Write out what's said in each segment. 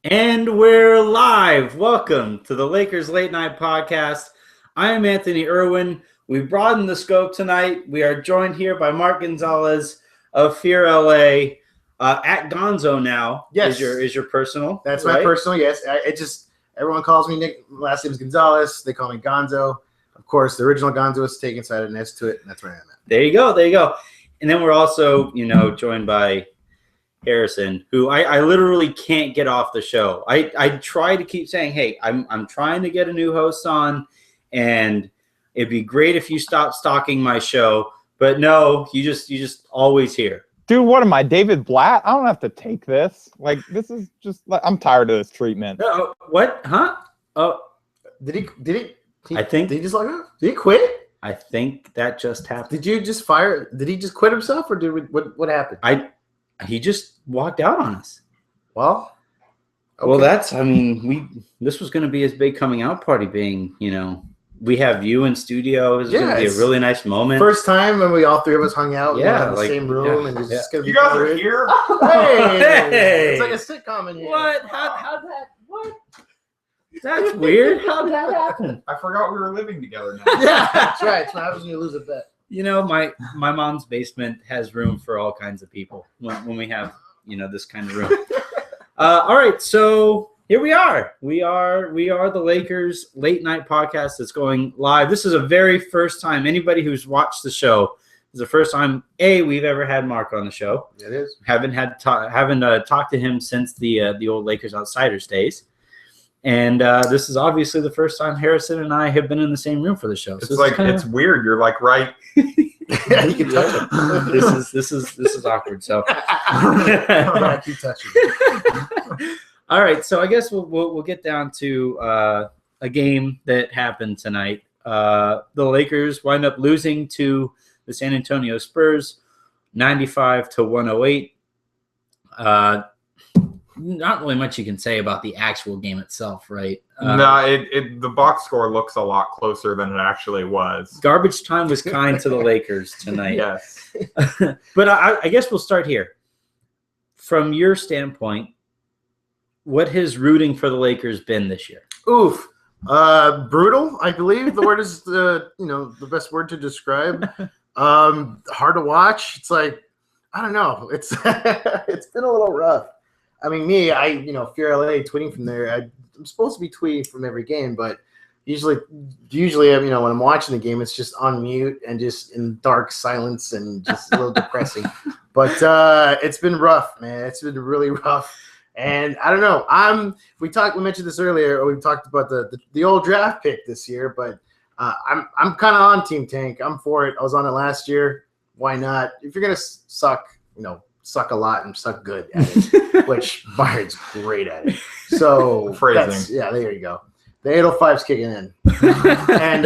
And we're live. Welcome to the Lakers Late Night Podcast. I am Anthony Irwin. We broadened the scope tonight. We are joined here by Mark Gonzalez of Fear LA. At Gonzo now. Yes. Is your personal. That's right? my personal, yes. Everyone calls me Nick. Last name's Gonzalez. They call me Gonzo. Of course, the original Gonzo is taken, so I added an S to it, and that's where I am at. There you go. And then we're also, joined by Harrison, who I literally can't get off the show. I try to keep saying, hey, I'm trying to get a new host on, and it'd be great if you stop stalking my show. But no, you just always here. Dude, what am I, David Blatt? I don't have to take this. Like, this is just I'm tired of this treatment. What? Huh? Oh, Did he? I think. Did he just log off? Did he quit? I think that just happened. Did you just fire? Did he just quit himself, or what happened? He just walked out on us. Well, okay. Well, this was going to be his big coming out party, being, we have you in studio. This is going to be a really nice moment. First time when we all three of us hung out in the same room, and it's going to be. You guys are here. Hey, it's like a sitcom in here. What? How'd that? What? That's weird. How'd that happen? I forgot we were living together now. Yeah, that's right. It's what happens when you lose a bet. My mom's basement has room for all kinds of people when we have, this kind of room. All right, so here we are. We are the Lakers Late Night Podcast that's going live. This is a very first time. Anybody who's watched the show, is the first time we've ever had Mark on the show. It is. Haven't talked to him since the old Lakers Outsiders days. And this is obviously the first time Harrison and I have been in the same room for the show. It's so it's weird. You're like right. Yeah, you can touch it. This is awkward. So I keep touching it. All right. So I guess we'll get down to a game that happened tonight. The Lakers wind up losing to the San Antonio Spurs, 95-108. Not really much you can say about the actual game itself, right? The box score looks a lot closer than it actually was. Garbage time was kind to the Lakers tonight. Yes. But I guess we'll start here. From your standpoint, what has rooting for the Lakers been this year? Oof. Brutal, I believe the word is the best word to describe. Hard to watch. It's like, I don't know. It's been a little rough. I mean, Fear LA tweeting from there. I'm supposed to be tweeting from every game, but usually, when I'm watching the game, it's just on mute and just in dark silence and just a little depressing. But it's been rough, man. It's been really rough, and I don't know. We mentioned this earlier, or we talked about the old draft pick this year, but I'm kind of on Team Tank. I'm for it. I was on it last year. Why not? If you're gonna suck, suck a lot and suck good at it, which Byron's great at it. So phrasing. There you go. The 805's kicking in. And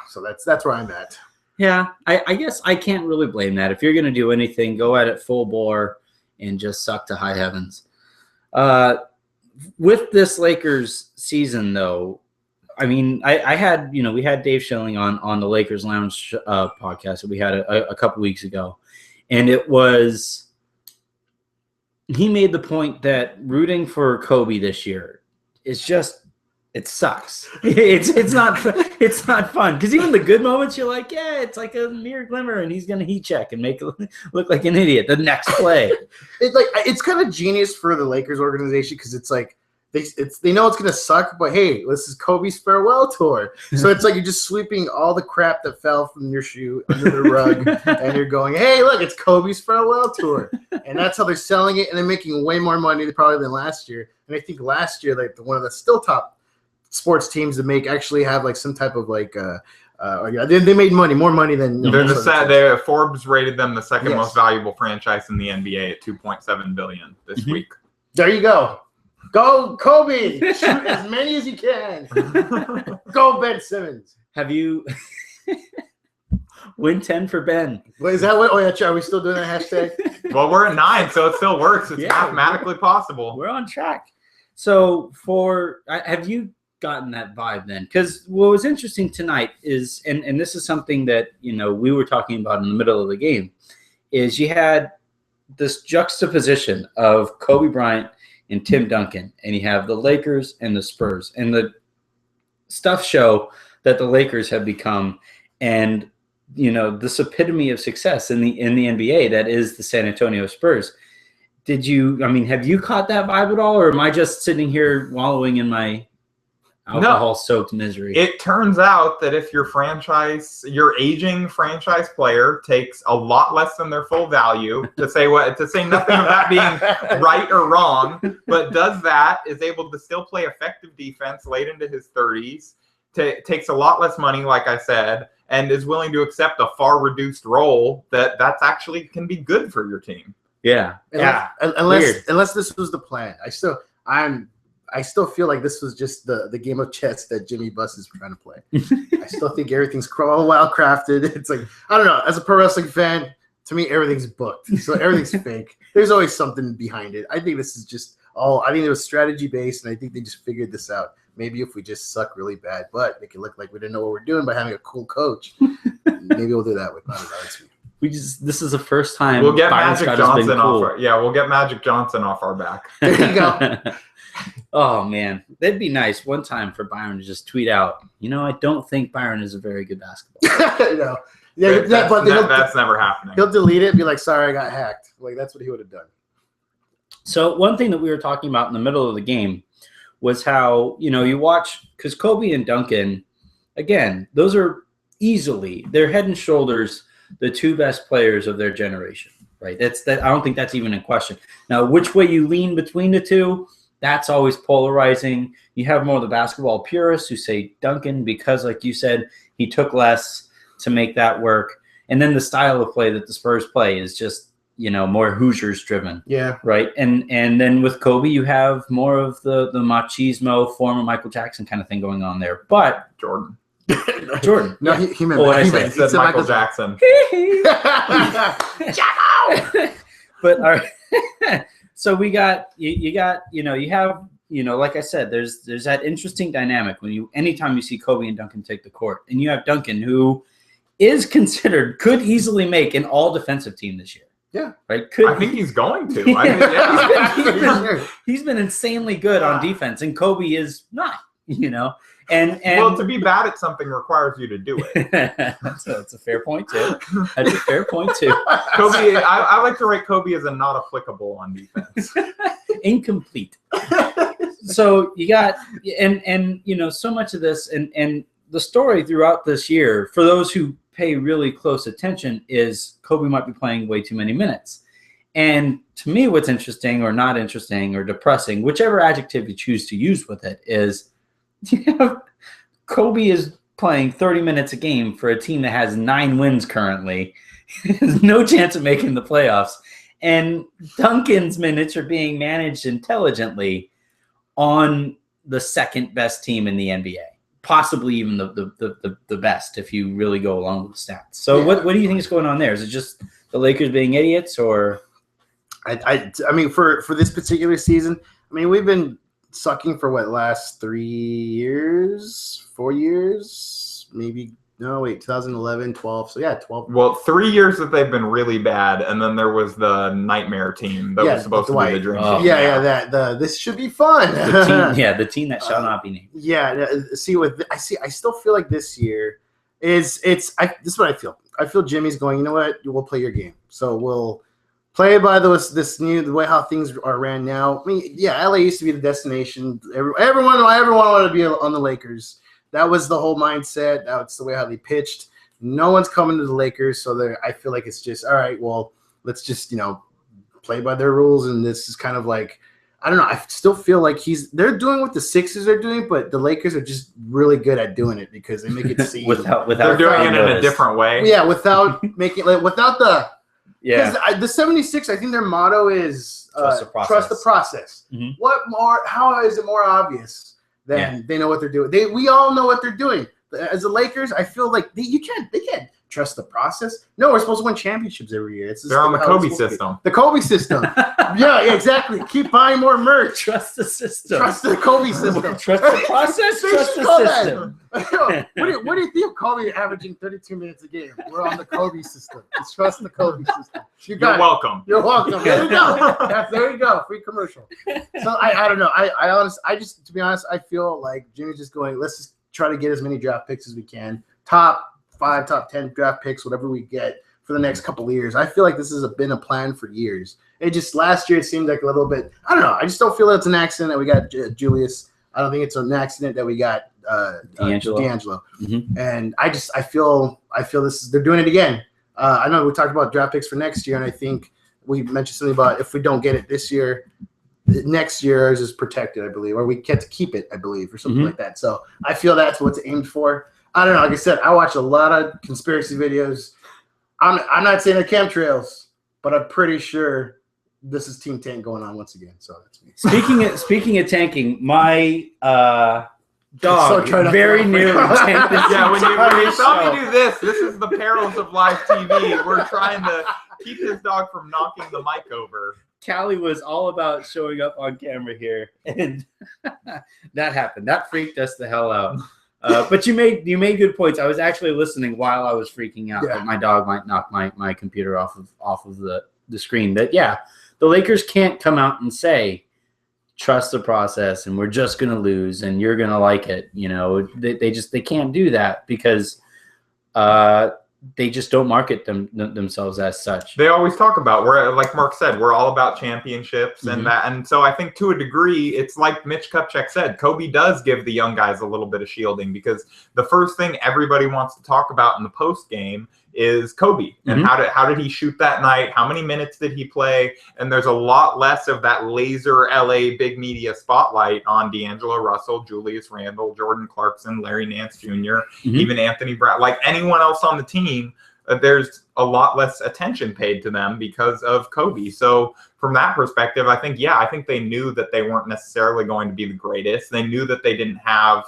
so that's where I'm at. Yeah, I guess I can't really blame that. If you're going to do anything, go at it full bore and just suck to high heavens. With this Lakers season, though, I mean, I had, we had Dave Schilling on the Lakers Lounge podcast that we had a couple weeks ago. And it was, he made the point that rooting for Kobe this year is just, it sucks. It's not fun, because even the good moments, you're like, yeah, it's like a mere glimmer, and he's gonna heat check and make it look like an idiot the next play. It's kind of genius for the Lakers organization, because it's like they know it's gonna suck, but hey, this is Kobe's farewell tour, so it's like you're just sweeping all the crap that fell from your shoe under the rug, and you're going, hey, look, it's Kobe's farewell tour, and that's how they're selling it, and they're making way more money probably than last year. And I think last year, like one of the still top sports teams that actually have like some type of they made more money than Forbes rated them the second most valuable franchise in the NBA at $2.7 billion this week. There you go. Go, Kobe! Shoot as many as you can. Go, Ben Simmons. Have you win 10 for Ben? Wait, is that what? Oh yeah, are we still doing that hashtag? Well, we're at 9, so it still works. It's mathematically possible. We're on track. So have you gotten that vibe then? Because what was interesting tonight is, and this is something that we were talking about in the middle of the game, is you had this juxtaposition of Kobe Bryant and Tim Duncan, and you have the Lakers and the Spurs, and the stuff show that the Lakers have become, and this epitome of success in the NBA that is the San Antonio Spurs. Have you caught that vibe at all, or am I just sitting here wallowing in my alcohol-soaked misery? It turns out that if your aging franchise player takes a lot less than their full value, to say nothing of that being right or wrong, but is able to still play effective defense late into his 30s, takes a lot less money, like I said, and is willing to accept a far reduced role, that's actually can be good for your team. Yeah. Unless this was the plan. I still feel like this was just the game of chess that Jimmy Buss is trying to play. I still think everything's well crafted. It's like, I don't know. As a pro wrestling fan, to me, everything's booked. So everything's fake. There's always something behind it. I think this is just I think it was strategy based, and I think they just figured this out. Maybe if we just suck really bad, but make it look like we didn't know what we're doing by having a cool coach, maybe we'll do that with. I don't know. It's me. This is the first time we'll get Byron Magic Scott Johnson cool. we'll get Magic Johnson off our back. There you go. Oh man, that'd be nice one time for Byron to just tweet out, I don't think Byron is a very good basketball. No. But that's never happening. He'll delete it and be like, sorry, I got hacked. Like, that's what he would have done. So one thing that we were talking about in the middle of the game was how, you watch, because Kobe and Duncan, again, those are they're head and shoulders the two best players of their generation, right? I don't think that's even a question. Now, which way you lean between the two, that's always polarizing. You have more of the basketball purists who say Duncan because, like you said, he took less to make that work. And then the style of play that the Spurs play is just, more Hoosiers driven. Yeah. Right. And then with Kobe, you have more of the machismo, former Michael Jackson kind of thing going on there. But Jordan. No, he meant he said Michael Jackson. But all right. So we got you have like I said, there's that interesting dynamic when anytime you see Kobe and Duncan take the court, and you have Duncan, who is could easily make an all defensive team this year. Yeah. Right. I think he's going to. He's been insanely good on defense, and Kobe is not. And to be bad at something requires you to do it. That's a fair point too. That's a fair point too. Kobe, I like to rate Kobe as a not applicable on defense. Incomplete. So you got and so much of this and the story throughout this year for those who pay really close attention is Kobe might be playing way too many minutes. And to me, what's interesting or not interesting or depressing, whichever adjective you choose to use with it, is Kobe is playing 30 minutes a game for a team that has 9 wins currently. There's no chance of making the playoffs. And Duncan's minutes are being managed intelligently on the second best team in the NBA. Possibly even the best if you really go along with the stats. So what do you think is going on there? Is it just the Lakers being idiots, or? I mean, for this particular season, we've been sucking for last 3 years, 4 years, maybe. No, wait, 2011, 12. So, 12. Well, 3 years that they've been really bad, and then there was the nightmare team that was supposed to be the dream team. This should be fun. The team that shall not be named. Yeah, I still feel like this year this is what I feel. I feel Jimmy's going, you know what, we'll play your game. So we'll play by the way how things are ran now. LA used to be the destination. Everyone wanted to be on the Lakers. That was the whole mindset. That's the way how they pitched. No one's coming to the Lakers, so I feel like it's just all right. Well, let's just play by their rules. And this is kind of like, I don't know. I still feel like they're doing what the Sixers are doing, but the Lakers are just really good at doing it because they make it seem without they're doing it in a different way. Yeah, without making without the the 76. I think their motto is trust the process. Mm-hmm. What more? How is it more obvious? Then they know what they're doing. We all know what they're doing. As the Lakers, I feel like they can't trust the process. No, we're supposed to win championships every year. They're on the Kobe system. The Kobe system. Yeah, exactly. Keep buying more merch. Trust the system. Trust the Kobe system. Trust the process. Trust the system. What do you think of Kobe averaging 32 minutes a game? We're on the Kobe system. Just trust the Kobe system. You're welcome. You're welcome. There you go. There you go. Free commercial. So I don't know. To be honest, I feel like Jimmy's just going, let's just try to get as many draft picks as we can. Top 5, top 10 draft picks, whatever we get for the next couple of years. I feel like this has been a plan for years. It just last year it seemed like a little bit. I don't know. I just don't feel it's an accident that we got Julius. I don't think it's an accident that we got DAngelo. Mm-hmm. And I feel they're doing it again. I know we talked about draft picks for next year, and I think we mentioned something about if we don't get it this year, next year ours is protected, I believe, or we get to keep it, I believe, or something like that. So I feel that's what's aimed for. I don't know. Like I said, I watch a lot of conspiracy videos. I'm not saying the chemtrails, but I'm pretty sure this is Team Tank going on once again. So that's me. Speaking of tanking, my dog very nearly tanked this. Yeah, when you saw me do this is the perils of live TV. We're trying to keep this dog from knocking the mic over. Callie was all about showing up on camera here, and that happened. That freaked us the hell out. But you made good points. I was actually listening while I was freaking out that my dog might knock my computer off of the screen. That the Lakers can't come out and say trust the process and we're just gonna lose and you're gonna like it. You know, they can't do that because they just don't market themselves as such. They always talk about, we're like Mark said, we're all about championships and so I think to a degree it's like Mitch Kupchak said, Kobe does give the young guys a little bit of shielding because the first thing everybody wants to talk about in the post game is Kobe and how did he shoot that night? How many minutes did he play? And there's a lot less of that laser LA big media spotlight on D'Angelo Russell, Julius Randle, Jordan Clarkson, Larry Nance Jr., even Anthony Brown, like anyone else on the team. There's a lot less attention paid to them because of Kobe. So from that perspective, I think they knew that they weren't necessarily going to be the greatest. They knew that they didn't have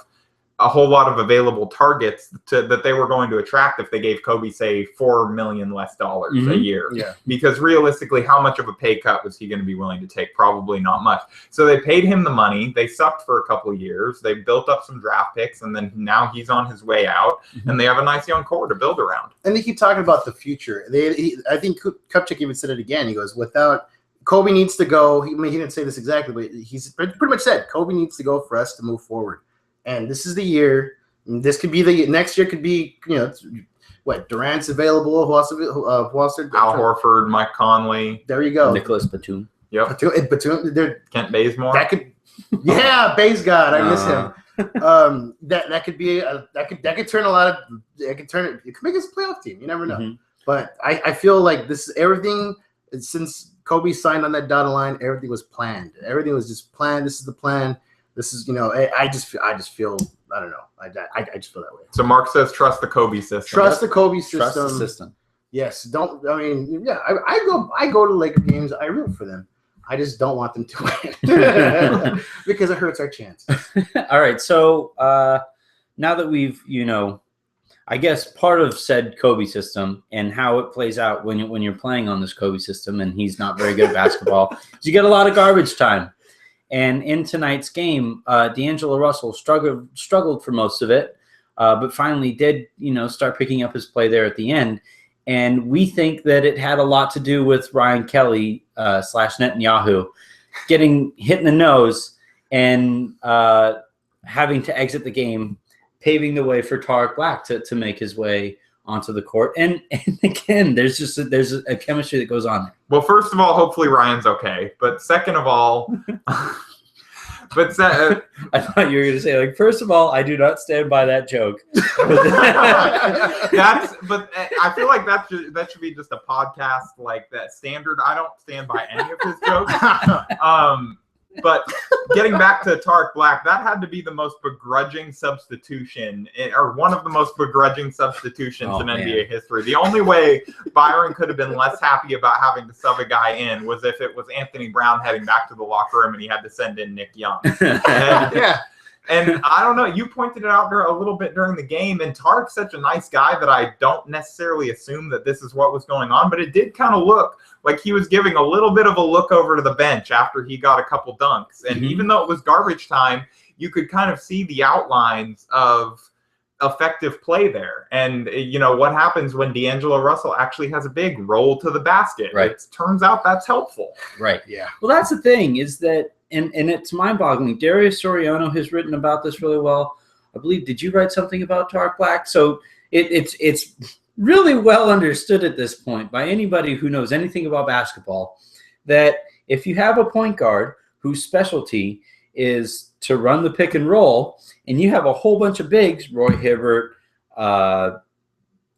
a whole lot of available targets that they were going to attract if they gave Kobe, say, $4 million less a year. Yeah. Because realistically, how much of a pay cut was he going to be willing to take? Probably not much. So they paid him the money. They sucked for a couple of years. They built up some draft picks, and then now he's on his way out, and they have a nice young core to build around. And they keep talking about the future. I think Kupchak even said it again. He goes, without Kobe needs to go. He didn't say this exactly, but he's pretty much said Kobe needs to go for us to move forward. And this is the year. This could be the next year. Could be Durant's available. Who else? Al Horford, Mike Conley. There you go. Nicholas Batum. Yep. Batum. Kent Bazemore. That could. Yeah, Baze God. I miss him. That could be that could turn a lot of. It could make us a playoff team. You never know. But I feel like this is everything since Kobe signed on that dotted line. Everything was planned. Everything was just planned. This is the plan. This is, I just feel, I don't know. I just feel that way. So Mark says, trust the Kobe system. Trust the Kobe system. Trust the system. Yes. I go to Laker games. I root for them. I just don't want them to win because it hurts our chance. All right. So now that we've, I guess part of said Kobe system and how it plays out when you're playing on this Kobe system and he's not very good at basketball, is you get a lot of garbage time. And in tonight's game, D'Angelo Russell struggled for most of it, but finally did, start picking up his play there at the end. And we think that it had a lot to do with Ryan Kelly / Netanyahu getting hit in the nose and having to exit the game, paving the way for Tarek Black to make his way onto the court. And again, there's a chemistry that goes on there. Well, first of all, hopefully Ryan's okay. But second of all, I thought you were going to say, first of all, I do not stand by that joke. But I feel like that should be just a podcast like that standard. I don't stand by any of his jokes. But getting back to Tarek Black, that had to be the most begrudging substitution, or one of the most begrudging substitutions in NBA history. The only way Byron could have been less happy about having to sub a guy in was if it was Anthony Brown heading back to the locker room and he had to send in Nick Young. And I don't know, you pointed it out there a little bit during the game, and Tark's such a nice guy that I don't necessarily assume that this is what was going on, but it did kind of look like he was giving a little bit of a look over to the bench after he got a couple dunks. And even though it was garbage time, you could kind of see the outlines of effective play there. And what happens when D'Angelo Russell actually has a big roll to the basket? Right. It turns out that's helpful. Right. Yeah. Well, that's the thing is that, and it's mind-boggling. Darius Soriano has written about this really well. I believe, did you write something about Tark Black? So it's really well understood at this point by anybody who knows anything about basketball that if you have a point guard whose specialty is to run the pick and roll, and you have a whole bunch of bigs, Roy Hibbert,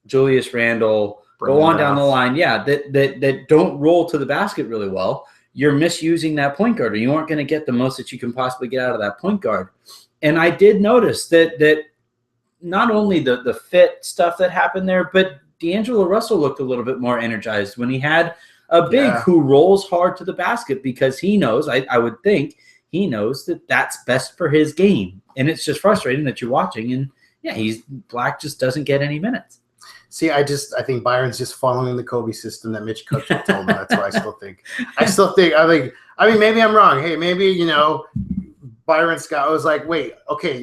Julius Randle, go on down the line, that don't roll to the basket really well, you're misusing that point guard, or you aren't going to get the most that you can possibly get out of that point guard. And I did notice that not only the fit stuff that happened there, but D'Angelo Russell looked a little bit more energized when he had a big who rolls hard to the basket, because he knows, I would think, he knows that that's best for his game. And it's just frustrating that you're watching, and Black just doesn't get any minutes. See, I think Byron's just following the Kobe system that Mitch Kupchak told him. That's what I still think. I mean, maybe I'm wrong. Hey, maybe, Byron Scott was like, wait, okay,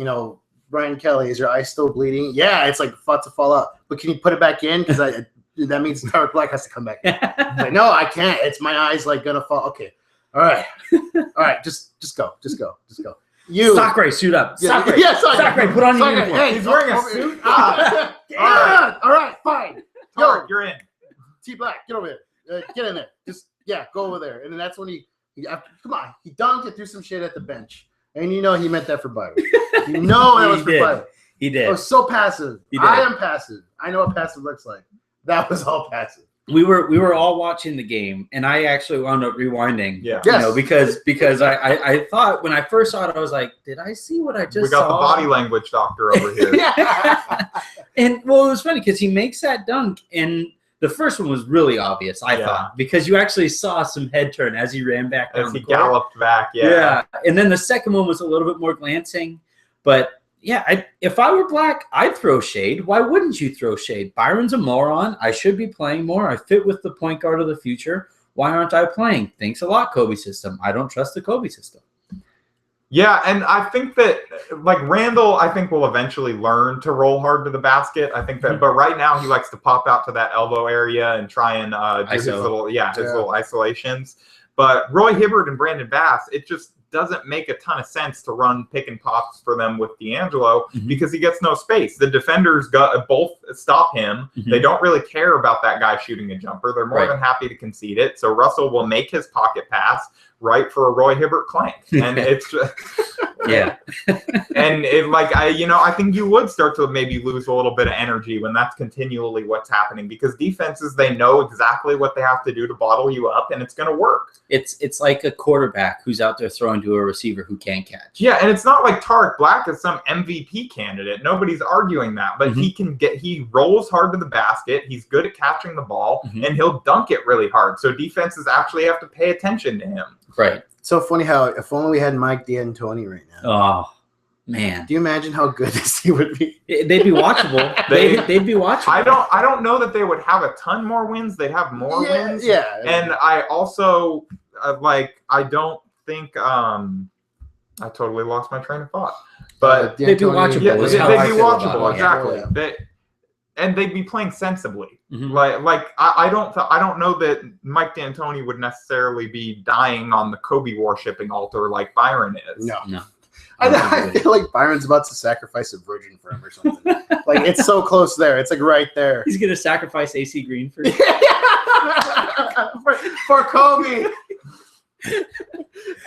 Brian Kelly, is your eye still bleeding? Yeah, it's like about to fall out. But can you put it back in? Because that means Tarek Black has to come back in. Like, no, I can't. It's my eyes like gonna fall. Okay. All right. Just go. You Sacre, suit up. Sacre, put on your uniform. Hey, He's wearing a suit. All right, fine. Tark, you're in. T Black, get over there. Get in there. Just go over there. And then that's when he come on, he dunked it, threw some shit at the bench, and he meant that for Byron. That was for Byron. He did. It was so passive. He did. I am passive. I know what passive looks like. That was all passive. We were all watching the game, and I actually wound up rewinding. Yes. Because I thought when I first saw it, I was like, did I see what I just saw? We got the body language doctor over here. And it was funny because he makes that dunk, and the first one was really obvious, I thought, because you actually saw some head turn as he ran back down as he the court. galloped back. Yeah. And then the second one was a little bit more glancing, but if I were Black, I'd throw shade. Why wouldn't you throw shade? Byron's a moron. I should be playing more. I fit with the point guard of the future. Why aren't I playing? Thanks a lot, Kobe system. I don't trust the Kobe system. Yeah, and I think that, like, Randall, I think will eventually learn to roll hard to the basket. I think that, but right now he likes to pop out to that elbow area and try and do his little isolations. But Roy Hibbert and Brandon Bass, it just doesn't make a ton of sense to run pick and pops for them with D'Angelo because he gets no space. The defenders both stop him. They don't really care about that guy shooting a jumper. They're more than happy to concede it. So Russell will make his pocket pass right for a Roy Hibbert clank. And it's just, and I think you would start to maybe lose a little bit of energy when that's continually what's happening, because defenses, they know exactly what they have to do to bottle you up, and it's going to work. It's like a quarterback who's out there throwing to a receiver who can't catch. Yeah, and it's not like Tarek Black is some MVP candidate. Nobody's arguing that, but he rolls hard to the basket. He's good at catching the ball, and he'll dunk it really hard. So defenses actually have to pay attention to him. Right. So funny how if only we had Mike DAntoni right now. Oh, man. Do you imagine how good this team would be? They'd be watchable. They'd be watchable. I don't know that they would have a ton more wins. They'd have more wins. Yeah. And I also I don't think I totally lost my train of thought. But they'd be watchable. Yeah, they'd be watchable, exactly. Yeah. And they'd be playing sensibly. I don't know that Mike D'Antoni would necessarily be dying on the Kobe worshipping altar like Byron is. No. I feel like Byron's about to sacrifice a virgin for him or something. Like, it's so close there. It's like right there. He's gonna sacrifice AC Green for for Kobe.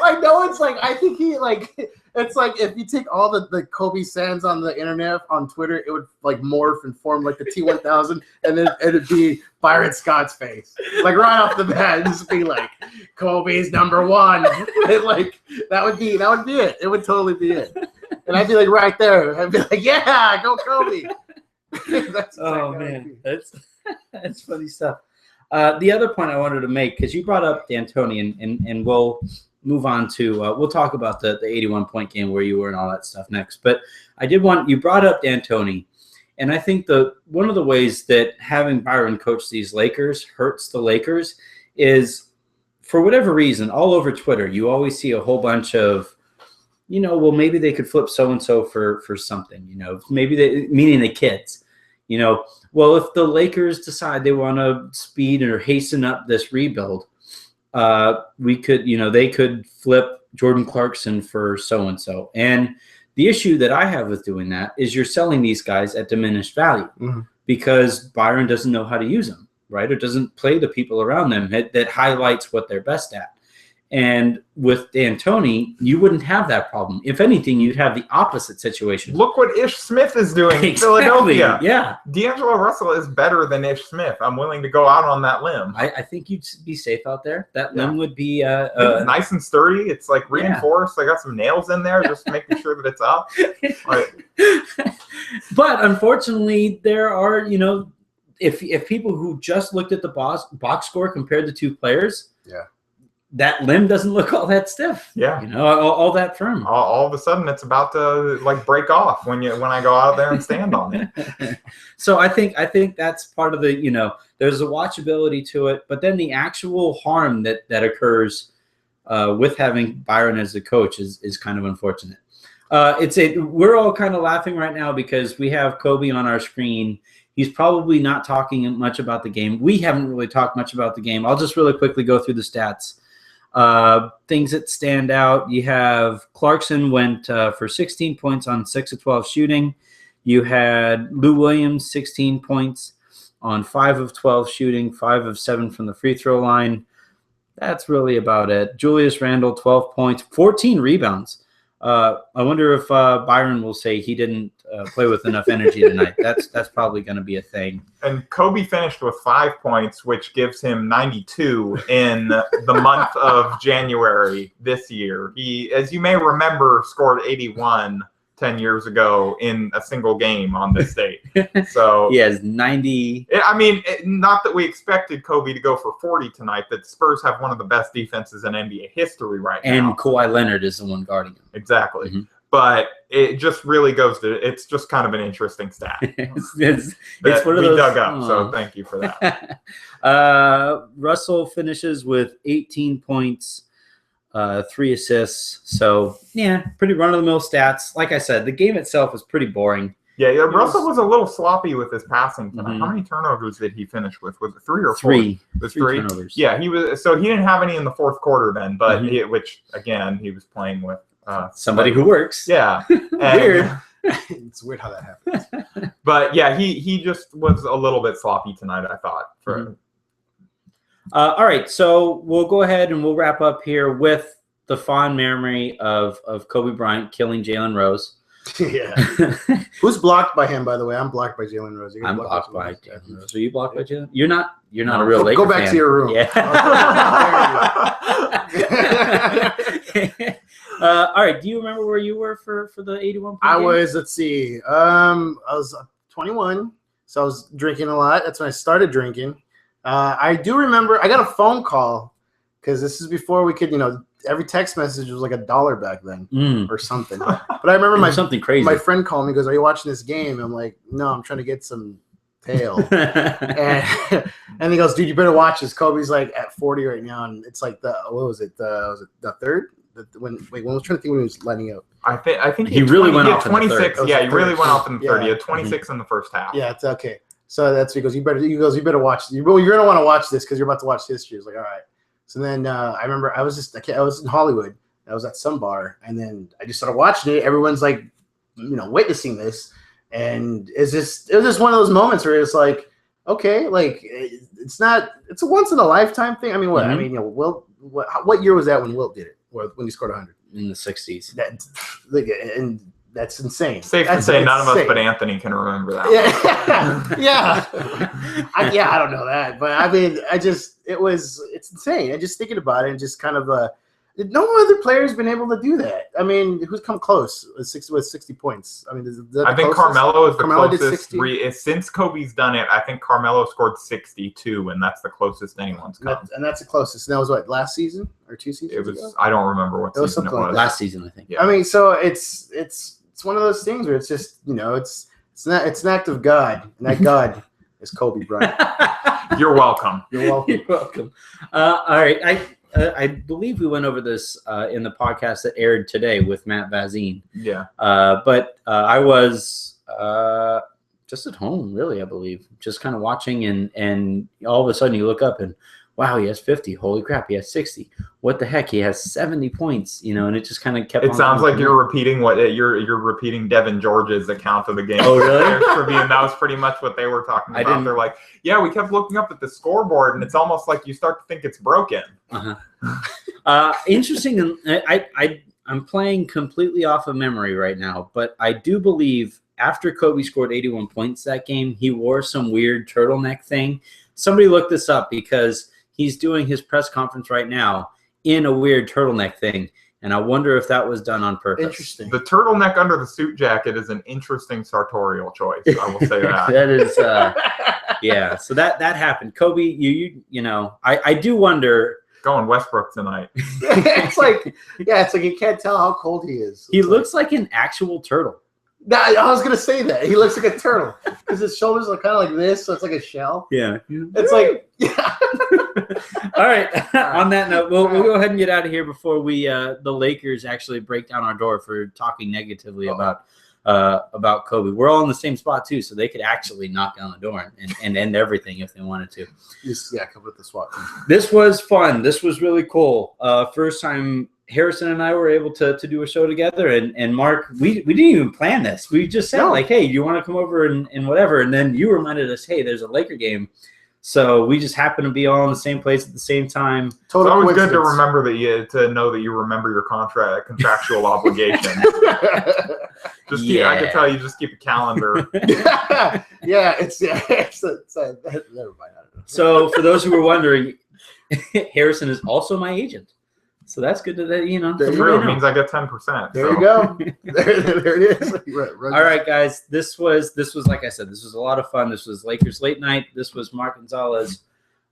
Like, no one's like, I think he it's like if you take all the Kobe sands on the internet, on Twitter, it would like morph and form like the T1000, and then it'd be Byron Scott's face, like right off the bat, just be like, Kobe's #1. And like that would be it. It would totally be it. And I'd be like right there. I'd be like, yeah, go Kobe. That's man, that's funny stuff. The other point I wanted to make, because you brought up D'Antoni, and we'll move on to we'll talk about the 81-point game where you were and all that stuff next. But I did want you brought up DAntoni, and I think one of the ways that having Byron coach these Lakers hurts the Lakers is, for whatever reason, all over Twitter you always see a whole bunch of, well, maybe they could flip so and so for something, maybe meaning the kids, well, if the Lakers decide they want to speed or hasten up this rebuild, we could, they could flip Jordan Clarkson for so-and-so. And the issue that I have with doing that is you're selling these guys at diminished value because Byron doesn't know how to use them, right? Or doesn't play the people around them that highlights what they're best at. And with DAntoni, you wouldn't have that problem. If anything, you'd have the opposite situation. Look what Ish Smith is doing in Philadelphia. Yeah. D'Angelo Russell is better than Ish Smith. I'm willing to go out on that limb. I think you'd be safe out there. That limb would be it's nice and sturdy. It's like reinforced. I got some nails in there, just making sure that it's up. But unfortunately, there are, if people who just looked at the box score compared the two players, that limb doesn't look all that stiff. Yeah. All that firm. All of a sudden it's about to break off when I go out there and stand on it. So I think that's part of the, there's a watchability to it, but then the actual harm that occurs with having Byron as the coach is kind of unfortunate. We're all kind of laughing right now because we have Kobe on our screen. He's probably not talking much about the game. We haven't really talked much about the game. I'll just really quickly go through the stats. Things that stand out, you have Clarkson went for 16 points on 6 of 12 shooting. You had Lou Williams 16 points on 5 of 12 shooting, 5 of 7 from the free throw line. That's really about it. Julius Randle 12 points, 14 rebounds. I wonder if Byron will say he didn't play with enough energy tonight. That's probably going to be a thing. And Kobe finished with 5 points, which gives him 92 in the month of January this year. He, as you may remember, scored 81 10 years ago in a single game on this date. So he has 90. I mean, not that we expected Kobe to go for 40 tonight, but the Spurs have one of the best defenses in NBA history right now. And Kawhi Leonard is the one guarding him. Exactly. Mm-hmm. But it just really goes to, it's just kind of an interesting stat. it's one of those, we dug up, so thank you for that. Russell finishes with 18 points, 3 assists. So, yeah, pretty run-of-the-mill stats. Like I said, the game itself was pretty boring. Yeah, Russell was a little sloppy with his passing tonight. Mm-hmm. How many turnovers did he finish with? Was it 3 or 4? 3. It was 3 turnovers. Yeah, he was. So he didn't have any in the fourth quarter then, but which again he was playing with somebody who works. Yeah, weird. It's weird how that happens. But yeah, he just was a little bit sloppy tonight, I thought. All right, so we'll go ahead and we'll wrap up here with the fond memory of Kobe Bryant killing Jalen Rose. Yeah. Who's blocked by him, by the way? I'm blocked by Jalen Rose. I'm blocked by Jalen Rose. Are you blocked by Jalen? You're not a real Laker fan. Go back to your room. Yeah. All right. Do you remember where you were for the 81 point I game? was, let's see. I was 21, so I was drinking a lot. That's when I started drinking. I do remember I got a phone call because this is before we could, every text message was like $1 back then or something. But I remember something crazy. My friend called me, goes, "Are you watching this game?" I'm like, "No, I'm trying to get some tail." and he goes, "Dude, you better watch this. Kobe's like at 40 right now, and it's like was it the third? When I was trying to think when he was lighting up. I think he really went off 26. In the third. Yeah, he really went off in the third. He had 26 in the first half. Yeah, it's okay. So that's because you better watch. You're gonna want to watch this because you're about to watch history. I was like, all right. So then I remember I was in Hollywood. I was at some bar, and then I just started watching it. Everyone's like, witnessing this, and it was just one of those moments where it's like, okay, like it's a once in a lifetime thing. I mean, what? Mm-hmm. I mean, Wilt. What year was that when Wilt did it? Or when he scored 100? In the 60s. And that's insane. Safe to say, none of us but Anthony can remember that. Yeah. I don't know that, but I mean, it's insane. I just thinking about it and just kind of No other player's been able to do that. I mean, who's come close with 60 points? I mean, is that I think closest? Carmelo is the Carmelo did closest. 60? Since Kobe's done it, I think Carmelo scored 62, and that's the closest anyone's come. And that's the closest. And that was what, last season or 2 seasons It was. ago? I don't remember what It was season it something like was. Last season, I think. Yeah. I mean, so it's one of those things where it's just, it's an act of God, and that God is Kobe Bryant. You're welcome. You're welcome. You're welcome. All right. I believe we went over this in the podcast that aired today with Matt Vazine. Yeah. But I was just at home, really, I believe, just kind of watching, and all of a sudden you look up and, wow, he has 50. Holy crap, he has 60. What the heck? He has 70 points, and it just kind of kept. It sounds like you're repeating you're repeating Devin George's account of the game. Oh, really? And that was pretty much what they were talking about. They're like, yeah, we kept looking up at the scoreboard, and it's almost like you start to think it's broken. Interesting. And I'm playing completely off of memory right now, but I do believe after Kobe scored 81 points that game, he wore some weird turtleneck thing. Somebody look this up because he's doing his press conference right now in a weird turtleneck thing, and I wonder if that was done on purpose. Interesting. The turtleneck under the suit jacket is an interesting sartorial choice. I will say that. That is, yeah. So that happened. Kobe, I do wonder. Going Westbrook tonight. it's like you can't tell how cold he is. He looks like an actual turtle. I was gonna say that he looks like a turtle because his shoulders are kind of like this, so it's like a shell. Yeah. It's like, yeah. All right. On that note, we'll go ahead and get out of here before the Lakers actually break down our door for talking negatively about Kobe. We're all in the same spot too, so they could actually knock down the door and end everything if they wanted to. Come with the SWAT team. This was fun. This was really cool. First time Harrison and I were able to do a show together, and Mark, we didn't even plan this. We just said like, hey, you want to come over and whatever, and then you reminded us, hey, there's a Laker game. So we just happened to be all in the same place at the same time. It's always good to remember to know that you remember your contractual obligation. I could tell you just keep a calendar. Never mind. So for those who were wondering, Harrison is also my agent. So that's good to that, True. It means I get 10%. There you go. There it is. All right, guys. This was like I said, this was a lot of fun. This was Lakers Late Night. This was Mark Gonzalez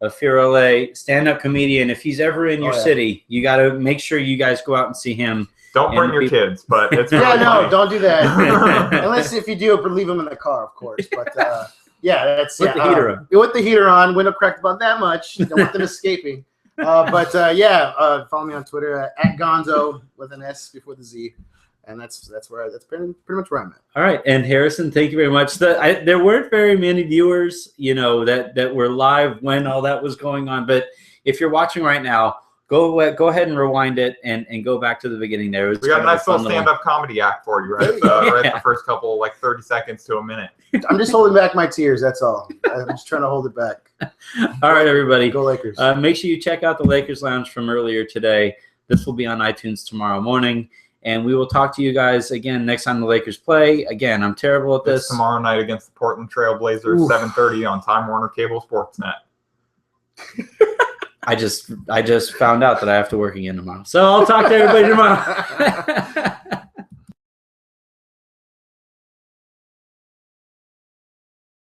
of Fear LA, stand-up comedian. If he's ever in your city, you got to make sure you guys go out and see him. Don't bring your kids, but it's really no, don't do that. Unless if you do, leave them in the car, of course. But that's with the heater on. With the heater on, window cracked about that much. Don't want them escaping. Follow me on Twitter at Gonzo with an S before the Z, and that's pretty much where I'm at. All right, and Harrison, thank you very much. There weren't very many viewers, that were live when all that was going on. But if you're watching right now, go ahead and rewind it and go back to the beginning there. We got a nice little stand-up comedy act for you, right? Right the first couple, 30 seconds to a minute. I'm just holding back my tears, that's all. I'm just trying to hold it back. All right, everybody. Go Lakers. Make sure you check out the Lakers Lounge from earlier today. This will be on iTunes tomorrow morning. And we will talk to you guys again next time the Lakers play. Again, I'm terrible at this. It's tomorrow night against the Portland Trail Blazers, 7:30 on Time Warner Cable Sportsnet. I just found out that I have to work again tomorrow. So I'll talk to everybody tomorrow.